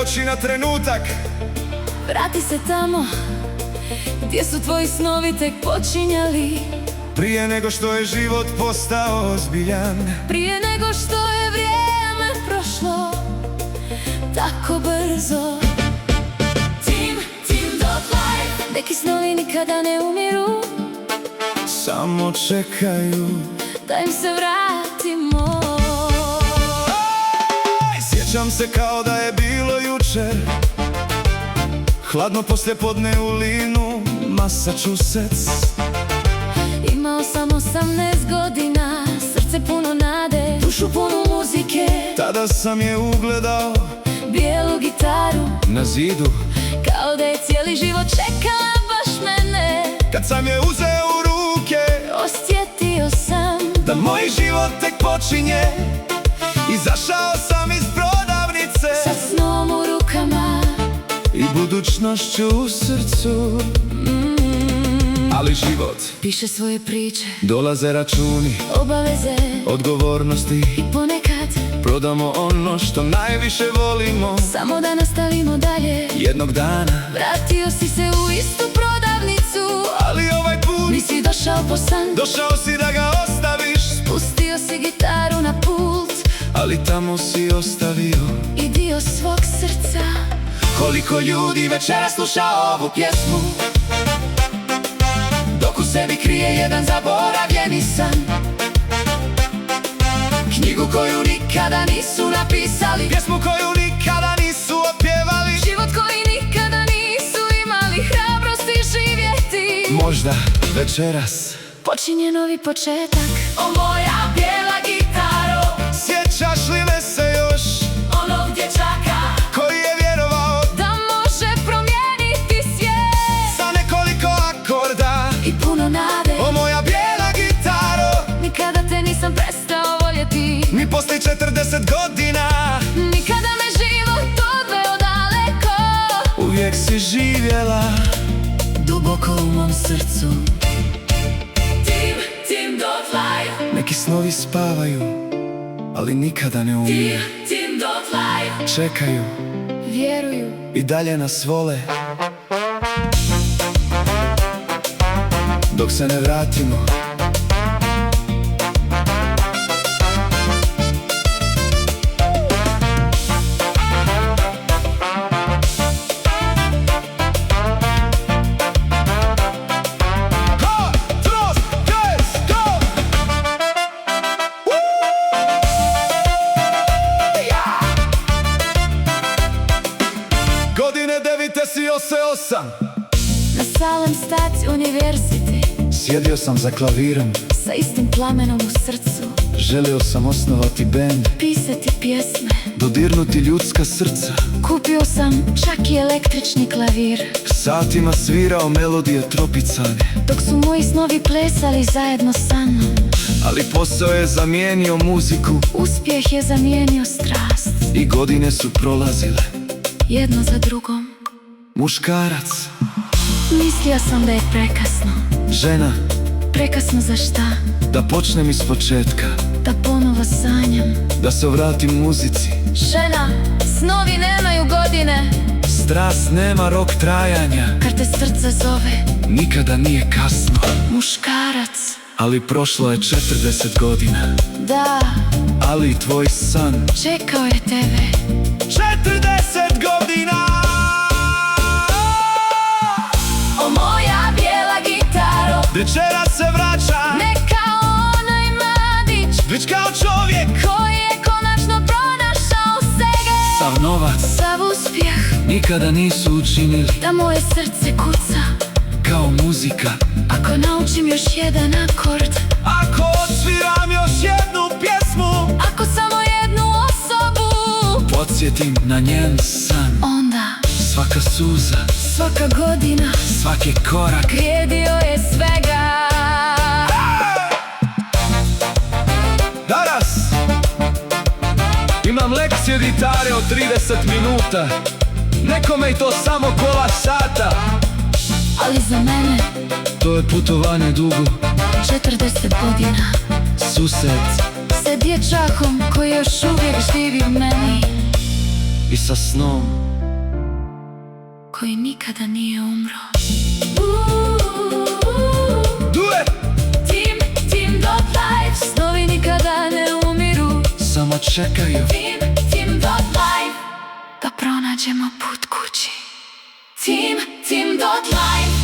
oči na trenutak. Vrati se tamo gdje su tvoji snovi tek počinjali. Prije nego što je život postao ozbiljan, prije nego što je vrijeme prošlo tako brzo. Tim Dot Life. Neki snovi nikada ne umiru, samo čekaju da im se vratimo. Sjećam se kao da je bilo jučer, hladno poslijepodne u Linu, Massachusetts. Imao sam 18 godina, srce puno nade, dušu punu muzike. Tada sam je ugledao, bijelu gitaru na zidu, kao da je cijeli život čekala baš mene. kad sam je uzeo u ruke, osjetio sam da moj život tek počinje. Izašao sam iz prodavnice sa snom u rukama i budućnošću u srcu. Ali život piše svoje priče, dolaze računi, obaveze, odgovornosti. i ponekad prodamo ono što najviše volimo, samo da nastavimo dalje. Jednog dana vratio si se u istu prodavnicu, ali ovaj put nisi došao po san. došao si da ga ostaviš, Pustio si gitaru na pult, ali tamo si ostavio i dio svog srca. Koliko ljudi večeras sluša ovu pjesmu, dok u sebi krije jedan zaboravljeni san. Knjigu koju nikada nisu napisali, pjesmu koju nikada nisu otpjevali, život koji nikada nisu imali hrabrosti živjeti. možda večeras počinje novi početak. O moja bijela gitaro, sjećaš li me se još, onog dječaka koji je vjerovao da može promijeniti svijet. sa nekoliko akorda I puno nade, o moja bijela gitaro, nikada te nisam prestao voljeti. ni poslije 40 godina Nikada me život odveo daleko, uvijek si živjela duboko u mom srcu. Tim Dot Life. Neki snovi spavaju, ali nikada ne umiru. Tim Dot Life. Čekaju Vjeruju i dalje nas vole, dok se ne vratimo. Godine 98 na Salem State University, sjedio sam za klavirom, sa istim plamenom u srcu, želio sam osnovati bend, pisati pjesme. dodirnuti ljudska srca. Kupio sam čak i električni klavir, Satima svirao melodije tropicane, dok su moji snovi plesali zajedno sa mnom. ali posao je zamijenio muziku Uspjeh je zamijenio strast, i godine su prolazile. jedno za drugom. Muškarac, Mislio sam da je prekasno. žena, Prekasno za šta? da počnem iz početka, Da ponovo sanjam. da se vratim muzici. Žena, snovi nemaju godine, Strast nema rok trajanja, kad te srce zove. nikada nije kasno. Muškarac, Ali prošlo je 40 godina, da, ali i tvoj san čekao je tebe. 40 godina. O moja bijela gitaro, Večeras se vraća, ne kao onaj mladić već kao čovjek. koji je konačno pronašao sebe. Sav novac Sav uspjeh, nikada nisu učinili da moje srce kuca. kao muzika. Ako naučim još jedan akord, Ako odsviram još jednu pjesmu, ako samo jednu osobu, podsjetim na njen san. onda Svaka suza, svaka godina svaki korak vrijedio je svega. Danas imam lekcije gitare od 30 minuta, nekome i to samo pola sata, Ali za mene to je putovanje dugo. 40 godina Susret sa dječakom koji još uvijek živi u meni. i sa snom koji nikada nije umro. Duet! Team Dot Life. Snovi nikada ne umiru, Samo čekaju. Team Dot Life. Da pronađemo put kući. Team Dot Life.